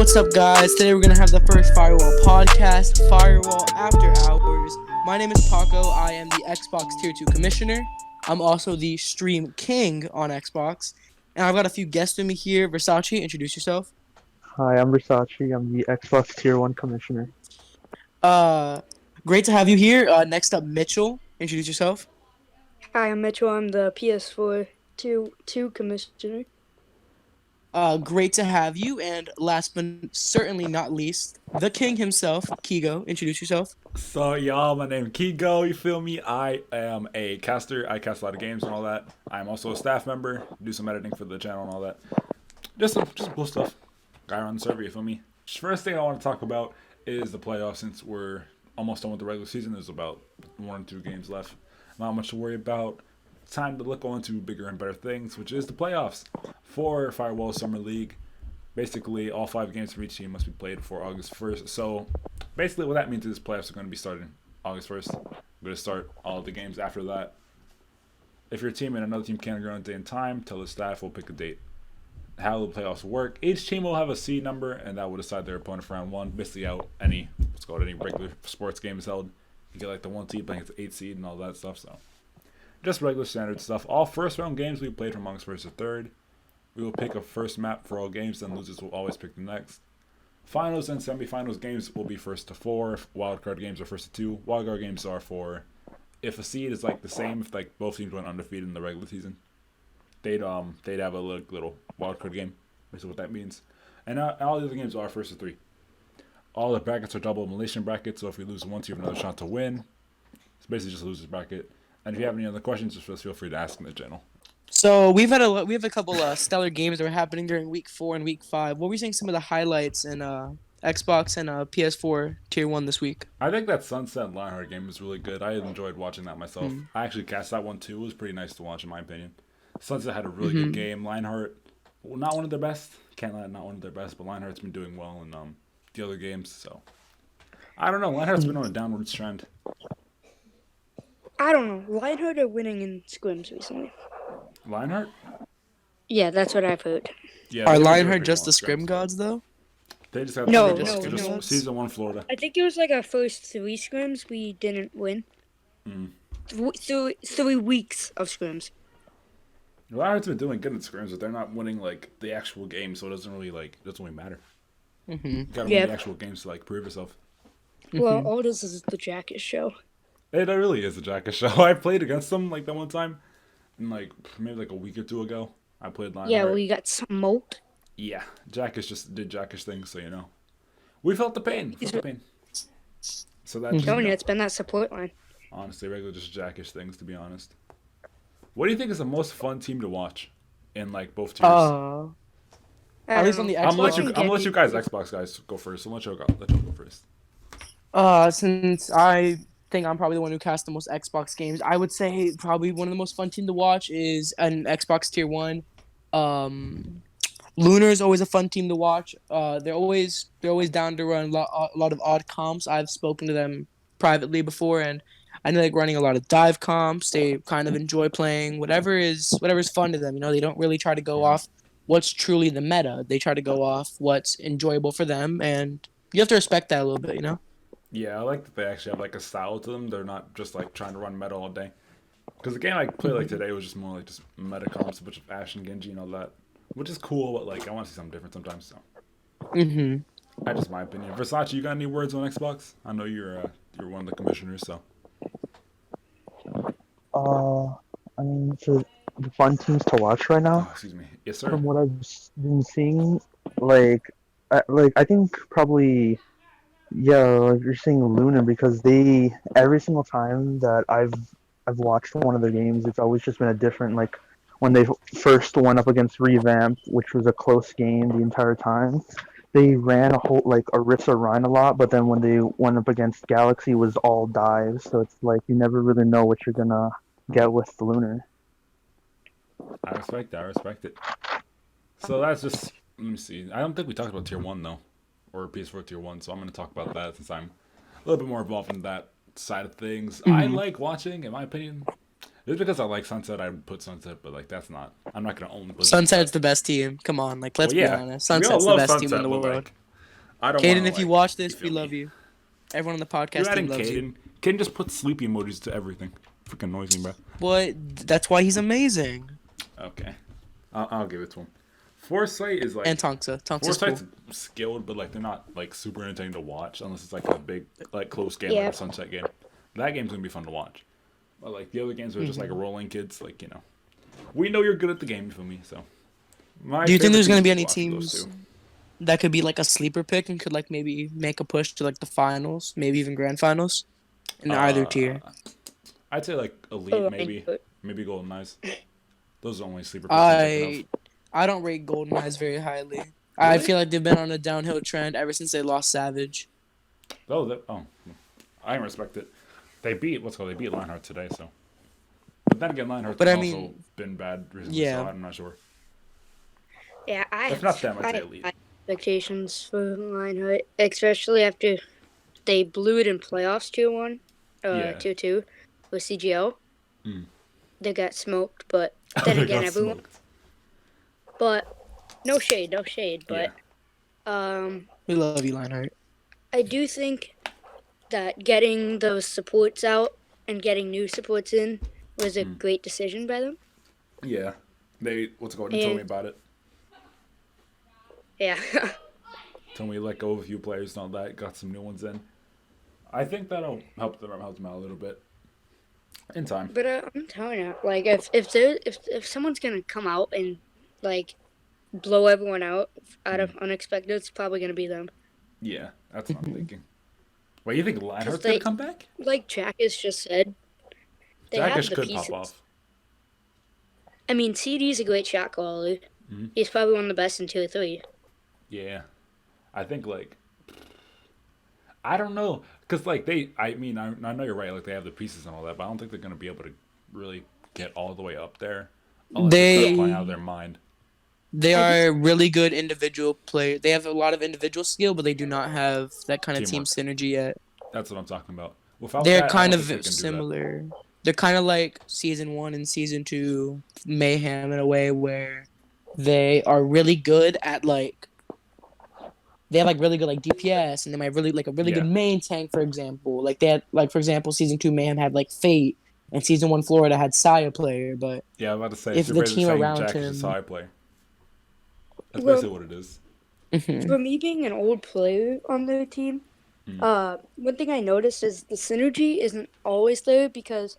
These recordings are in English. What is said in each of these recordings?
what's up, guys? Today we're gonna have the first Firewall podcast, Firewall After Hours. My name is Paco. I am the Xbox Tier 2 Commissioner. I'm also the Stream King on Xbox. And I've got a few guests with me here. Versace, introduce yourself. Hi, I'm Versace. I'm the Xbox Tier 1 Commissioner. Uh, Great to have you here. Next up, Mitchell. Introduce yourself. Hi, I'm Mitchell. I'm the PS4 Tier 2 Commissioner. Great to have you. And last but certainly not least, the king himself, Kigo. Introduce yourself. So y'all, my name is Kigo, you feel me? I am a caster. I cast a lot of games and all that. I'm also a staff member, do some editing for the channel and all that. Just cool stuff. Guy on the server, you feel me? First thing I want to talk about is the playoffs, since we're almost done with the regular season. There's about 1 or 2 games left. Not much to worry about. It's time to look on to bigger and better things, which is the playoffs for Firewall Summer League. Basically, all 5 games from each team must be played before August 1st. So, basically what that means is playoffs are going to be starting August 1st. We're going to start all of the games after that. If your team and another team can't agree on a day and time, tell the staff we'll pick a date. How the playoffs work: each team will have a seed number, and that will decide their opponent for round 1. Basically, out any regular sports game is held. You get like the 1 seed playing the 8 seed and all that stuff. So, just regular standard stuff. All first round games we played from August 1st to 3rd. We will pick a first map for all games, then losers will always pick the next. Finals and semifinals games will be 1st to 4. Wildcard games are 1st to 2. Wildcard games are for if a seed is like the same, if like both teams went undefeated in the regular season, they'd have a little wildcard game. Basically what that means. And all the other games are 1st to 3. All the brackets are double elimination brackets, so if we lose once, you have another shot to win. It's basically just a loser's bracket. And if you have any other questions, just feel free to ask in the channel. So we have a couple stellar games that were happening during week 4 and week 5. What were you saying some of the highlights in Xbox and PS4 Tier 1 this week? I think that Sunset Lionheart game was really good. I enjoyed watching that myself. I actually cast that one too. It was pretty nice to watch in my opinion. Sunset had a really good game. Lionheart, well, not one of their best. Can't lie, not one of their best, but Lionheart's been doing well in the other games. So I don't know. Lionheart's been on a downward trend. I don't know. Lionheart are winning in scrims recently. Lionheart? Yeah, that's what I've heard. Yeah. Are Lionheart just the scrim gods though? They just have No, Season 1 Florida. I think it was like our first 3 scrims we didn't win. 3 weeks of scrims. Lionheart's been doing good in scrims, but they're not winning like the actual game, so it doesn't really matter. You gotta win the actual games to like prove yourself. Well, all this is the Jackass show. It really is a Jackass show. I played against them like that one time, and like maybe like a week or 2 ago. I played Lionheart. Yeah, we got smoked. Yeah, Jackass just did Jackass things, so you know. We felt the pain. So that's Telling you, it's been that support line. honestly regular just Jackass things, to be honest. What do you think is the most fun team to watch in like both tiers? At least on the Xbox. I'm gonna let you guys, Xbox guys, go first. So let you go first. Since I think I'm probably the one who cast the most Xbox games, I would say probably one of the most fun team to watch is an Xbox Tier 1. Lunar is always a fun team to watch. They're always down to run a lot of odd comps. I've spoken to them privately before, and I know they're running a lot of dive comps. They kind of enjoy playing whatever is fun to them. You know, they don't really try to go off what's truly the meta. They try to go off what's enjoyable for them, and you have to respect that a little bit, you know? Yeah, I like that they actually have like a style to them. They're not just like trying to run meta all day. Because the game I played like today was just more like just meta comps, a bunch of Ashe and Genji and all that, which is cool. But like I want to see something different sometimes. So. That's just my opinion. Versace, you got any words on Xbox? I know you're one of the commissioners, so. I mean, for the fun teams to watch right now, Oh, excuse me. Yes, sir. from what I've been seeing, I think probably, like you're saying Luna, because every single time that I've watched one of their games, it's always just been a different, like, when they first went up against Revamp, which was a close game the entire time, they ran a Orisa Rhine a lot, but then when they went up against Galaxy, it was all dives, so it's like you never really know what you're gonna get with Lunar. I respect it. So that's just, let me see. I don't think we talked about Tier 1 though, or PS4 Tier 1, so I'm going to talk about that since I'm a little bit more involved in that side of things. I like watching, in my opinion. Just because I like Sunset, I would put Sunset, but like that's not, I'm not going to only put Sunset's the best team. Come on, like let's be honest. Sunset's the best team in the world. Like, I don't want Caden, to if you like. watch You this, we feel love me? you. Everyone on the You're podcast team adding loves you. Caden. Caden just put sleepy emojis to everything. Freaking annoys me, bro. But that's why he's amazing. Okay, I'll give it to him. Foresight is And like Tonka. Tonka's Foresight's cool. skilled, but like they're not like super entertaining to watch unless it's like a big like close game Yeah. like a Sunset game. That game's gonna be fun to watch. But like the other games are just like rolling kids, like we know you're good at the game. You feel me? So my Do you think favorite there's gonna teams be to any watch are those teams two. that could be like a sleeper pick and could like maybe make a push to like the finals, maybe even grand finals in either tier? I'd say like elite, maybe Golden Knights. Those are the only sleeper picks I'm thinking of. I don't rate Golden Eyes very highly. I Really? feel like they've been on a downhill trend ever since they lost Savage. I respect it. They beat They beat Lionheart today, so. But then again, Lionheart's But I also mean, been bad recently, yeah. so I'm not sure. Yeah, If not them, I'd I say have elite. high expectations for Lionheart, especially after they blew it in playoffs 2-1, Yeah. 2-2 with CGL. Mm. They got smoked, but then They again, got everyone. smoked. But no shade. But We love you, Lionheart. I do think that getting those supports out and getting new supports in was a great decision by them. Yeah. They told me And- about it. Yeah. Told me let go of a few players and all that. Got some new ones in. I think that'll help them out a little bit. In time. But I'm telling you, like if someone's gonna come out and like blow everyone out of unexpected, it's probably gonna be them. Yeah, that's what I'm thinking. Wait, you think Lionheart's they- gonna come back? Like Jack has just said, they have Jackish the could pieces. pop off. I mean, CD's a great shot caller. Mhm. He's probably one of the best in 2-3. Yeah, I think like I don't know, cause like I know you're right. Like they have the pieces and all that, but I don't think they're gonna be able to really get all the way up there unless they start playing out of their mind. They are really good individual players. They have a lot of individual skill, but they do not have that kind of team Teamwork. synergy yet. That's what I'm talking about. Without They're that, I kind don't of think they can do that. similar. They're kind of like season 1 and season 2 Mayhem in a way where they are really good at like they have like really good like DPS and they might have really like a really good Yeah. main tank, for example. Like they had like for example season 2 Mayhem had like Fate and season 1 Florida had Saya player, but Yeah, I'm about to say if so the basically team saying around Jack is him- a side player. That's Well- basically what it is. For me being an old player on their team, one thing I noticed is the synergy isn't always there because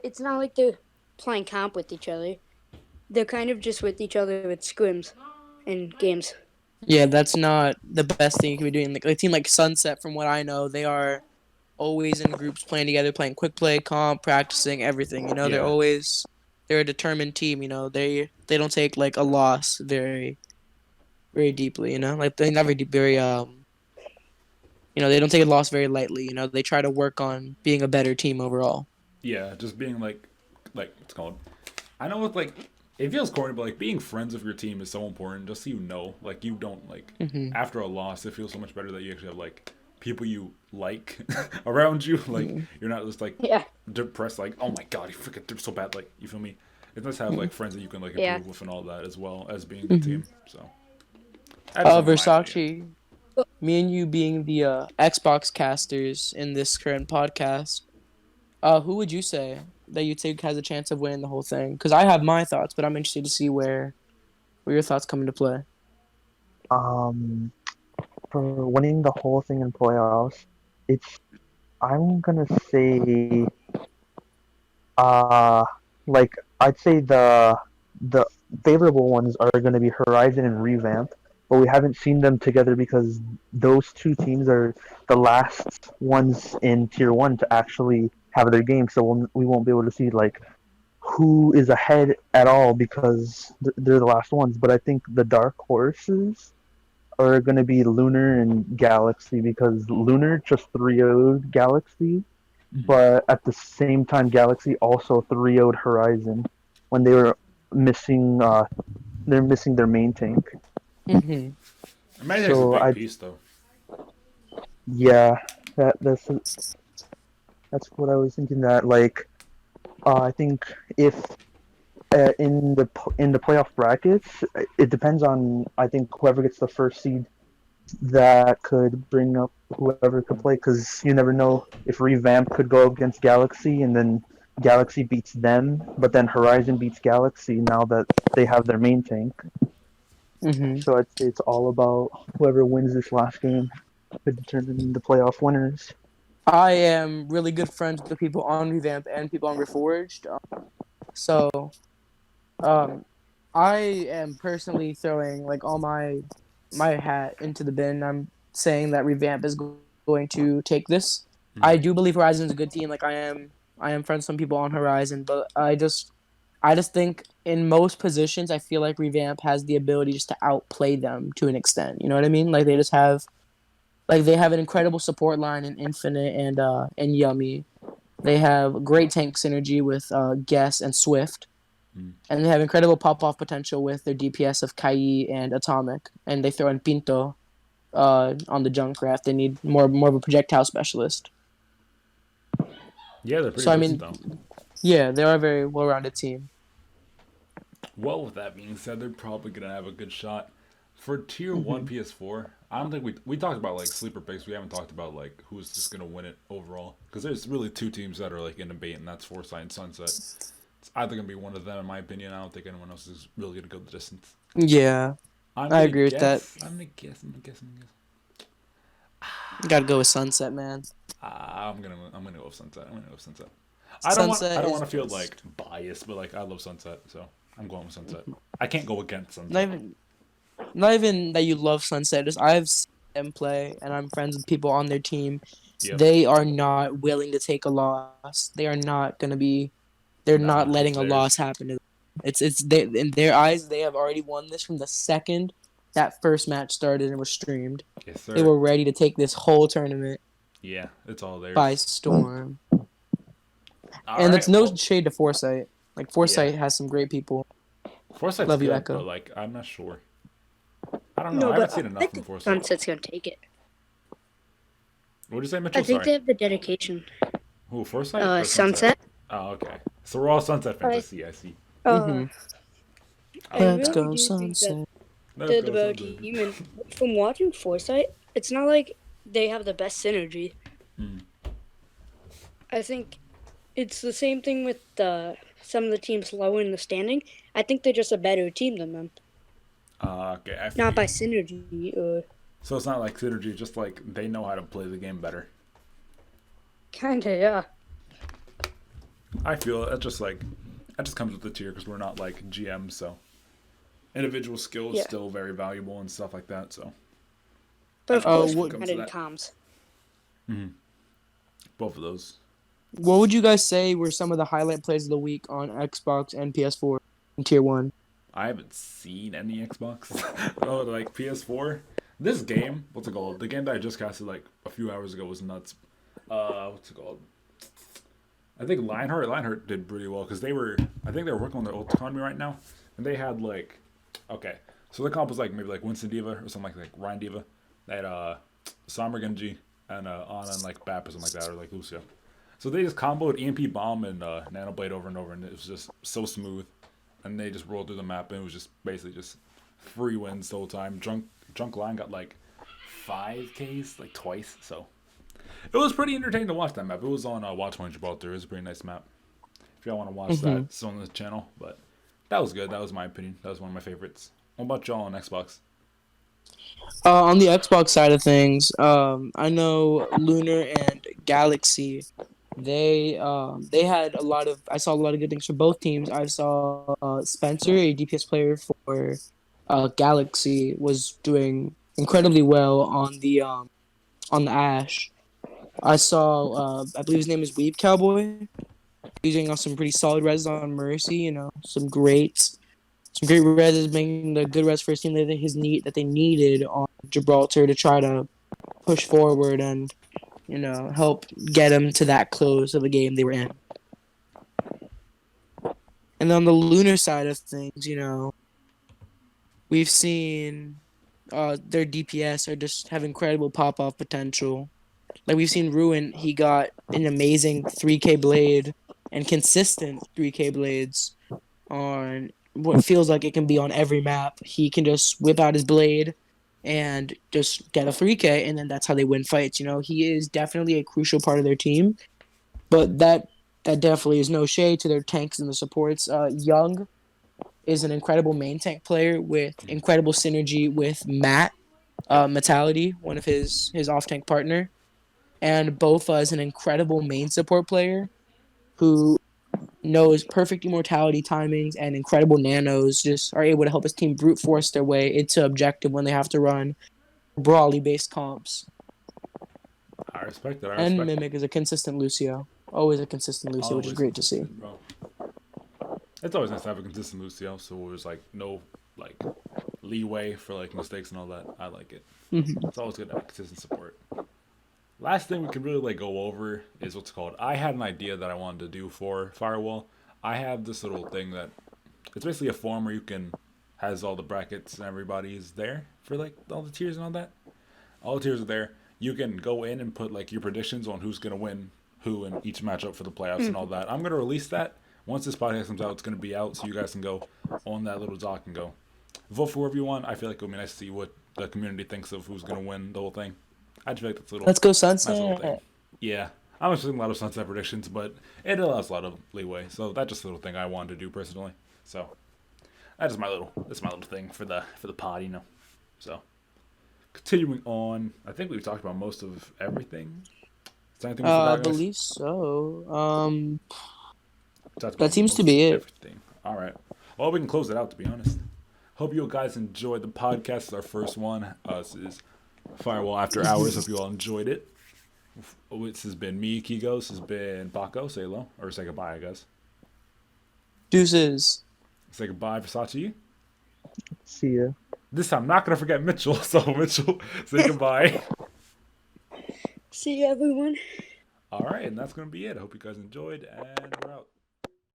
it's not like they're playing comp with each other. They're kind of just with each other with scrims and games. yeah, that's not the best thing you can be doing. Like a team like Sunset, from what I know, they are always in groups playing together, playing quick play, comp, practicing everything. You know, Yeah. they're a determined team. You know, they don't take like a loss very very deeply. You know, like they never very you know, they don't take a loss very lightly. You know, they try to work on being a better team overall. Yeah, just being like what's it called? I know it's like it feels corny, but like being friends with your team is so important. Just so you know, like you don't like after a loss, it feels so much better that you actually have like people you like around you. Like you're not just like Yeah. depressed. Like oh my god, you freaking did so bad. Like you feel me? It's nice to have like friends that you can like improve Yeah. with and all that as well as being a team. So. That's my opinion. Versace, me and you being the Xbox casters in this current podcast, who would you say that you think has a chance of winning the whole thing? Because I have my thoughts, but I'm interested to see where your thoughts come into play. For winning the whole thing in playoffs, I'm gonna say like I'd say the favorable ones are gonna be Horizon and Revamp, but we haven't seen them together because those two teams are the last ones in Tier 1 to actually have their game, so we won't be able to see like who is ahead at all because they're the last ones. But I think the dark horses are going to be Lunar and Galaxy because Lunar just 3-0'd Galaxy, but at the same time Galaxy also 3-0'd Horizon when they were missing they're missing their main tank. Mm-hmm. Amazing's So a big piece though. Yeah, that's what I was thinking. That like, I think if in the playoff brackets, it depends on I think whoever gets the first seed that could bring up whoever could play, because you never know if Revamp could go against Galaxy and then Galaxy beats them, but then Horizon beats Galaxy now that they have their main tank. Hmm. So I'd say it's all about whoever wins this last game could determine the playoff winners. I am really good friends with the people on Revamp and people on Reforged. So um, I am personally throwing like all my hat into the bin. I'm saying that Revamp is going to take this. I do believe Horizon is a good team. Like I am friends with some people on Horizon, but I just think in most positions, I feel like Revamp has the ability just to outplay them to an extent. You know what I mean? Like they just have they have an incredible support line in Infinite and Yummy. They have great tank synergy with Guess and Swift, and they have incredible pop off potential with their DPS of Kai and Atomic. And they throw in Pinto on the Junkcraft. They need more of a projectile specialist. Yeah, they're pretty So I decent mean, though. yeah, they're a very well rounded team. Well, with that being said, they're probably gonna have a good shot for tier one PS4. I don't think we talked about like sleeper picks. We haven't talked about like who's just gonna win it overall, because there's really two teams that are like in debate, and that's Foresight and Sunset. It's either gonna be one of them, in my opinion. I don't think anyone else is really gonna go the distance. Yeah, I'm I gonna agree with that. guess. I'm gonna guess. I'm gonna guess. I'm gonna guess. Gotta go with Sunset, man. I'm gonna go with Sunset. I'm gonna go with Sunset. I Sunset don't is want to feel just like biased, but like I love Sunset, so I'm going with Sunset. I can't go against not Sunset. even not even that you love Sunset. Just I've seen them play, and I'm friends with people on their team. Yep. They are not willing to take a loss. They are not gonna be. They're not Nah, it's letting a loss theirs. happen to them. It's they in their eyes. They have already won this from the second that first match started and was streamed. Yes, They sir. were ready to take this whole tournament Yeah, it's all by theirs. storm. All And it's right. no Well, shade to Foresight. Like yeah. Foresight has some great people. Foresight's Love you, good, but Echo. like I'm not sure. I don't know. No, I haven't but seen I enough from think Foresight. Sunset's gonna take it. What did you say, I Mitchell? think Sorry. they have the dedication. Who, Foresight or Sunset? Sunset. Oh, okay. So we're all Sunset fans. I I see. I see. Hmm. I I like Let's that. really go do think that Sunset. Let's the go Debo Sunset. team, and from watching Foresight, it's not like they have the best synergy. I think it's the same thing with some of the teams lower in the standing. I think they're just a better team than them, Okay, I not by figured. synergy or So it's not like synergy, just like they know how to play the game better. kinda. Yeah. I feel it. That just like that just comes with the tier because we're not like GMs, so individual skill is Yeah. still very valuable and stuff like that. So But of I know course, when we it comes had to in that. comms. Both of those. What would you guys say were some of the highlight plays of the week on Xbox and PS4 in Tier 1? I haven't seen any Xbox. Oh, like PS4. This game, what's it called? The game that I just casted like a few hours ago was nuts. What's it called? I think Lionheart did pretty well because I think they were working on their ult economy right now, and they had like, okay, so the comp was like maybe like Winston Diva or something like Ryan Diva. They had Samar Genji and Ana and like Bap or something like that, or like Lucio. So they just comboed EMP Bomb and Nano Blade over and over, and it was just so smooth. And they just rolled through the map, and it was just basically just free wins the whole time. Drunk Line got like 5Ks like twice, so it was pretty entertaining to watch that map. It was on Watchpoint Gibraltar. It was a pretty nice map. If y'all want to watch that, it's on the channel. But that was good. That was my opinion. That was one of my favorites. What about y'all on Xbox? On the Xbox side of things, I know Lunar and Galaxy. They had a lot of. I saw a lot of good things for both teams. I saw Spencer, a DPS player for Galaxy, was doing incredibly well on the Ash. I saw I believe his name is Weeb Cowboy. Using some pretty solid res on Mercy. You know, some great res, making the good res for his team that they needed on Gibraltar to try to push forward and help get them to that close of the game they were in. And on the Lunar side of things, we've seen their DPS are just have incredible pop off potential. Like we've seen Ruin, he got an amazing 3K blade and consistent 3K blades on what feels like it can be on every map. He can just whip out his blade and just get a 3K, and then that's how they win fights. He is definitely a crucial part of their team, but that definitely is no shade to their tanks and the supports. Young is an incredible main tank player with incredible synergy with Matt, Metality, one of his off tank partner, and Bofa is an incredible main support player who knows perfect immortality timings and incredible nanos, just are able to help his team brute force their way into objective when they have to run brawly based comps. I respect it. And Mimic is a consistent Lucio. Always a consistent Lucio, which is Always great to see. consistent, bro. It's always nice to have a consistent Lucio, so there's like no like leeway for like mistakes and all that. I like it. Mm-hmm. It's always good to have consistent support. Last thing we can really like go over is what's called. I had an idea that I wanted to do for Firewall. I have this little thing that it's basically a form where you can has all the brackets and everybody's there for like all the tiers and all that. All the tiers are there. You can go in and put like your predictions on who's gonna win who in each matchup for the playoffs and all that. I'm gonna release that once this podcast comes out. It's gonna be out, so you guys can go on that little doc and go vote for whoever you want. I feel like it'll be nice to see what the community thinks of who's gonna win the whole thing. I just feel like that's a little. Let's go nice little Sunset. thing. Yeah, I'm expecting a lot of Sunset predictions, but it allows a lot of leeway. So that's just a little thing I wanted to do personally. So that's my little thing for the pod, So continuing on, I think we've talked about most of everything. Is there anything we forgot, I guys? believe so. Talked about That seems to most be it. Everything. All right. Well, we can close it out, to be honest. Hope you guys enjoyed the podcast. It's our first one. This is Firewall After Hours. Hope you all enjoyed it. This has been me, Kigo. This has been Baco. Say hello. Or say goodbye, I guess. Deuces. Say goodbye, Versace. See ya. This time, I'm not going to forget Mitchell. So, Mitchell, say goodbye. See you, everyone. All right. And that's going to be it. I hope you guys enjoyed. And we're out.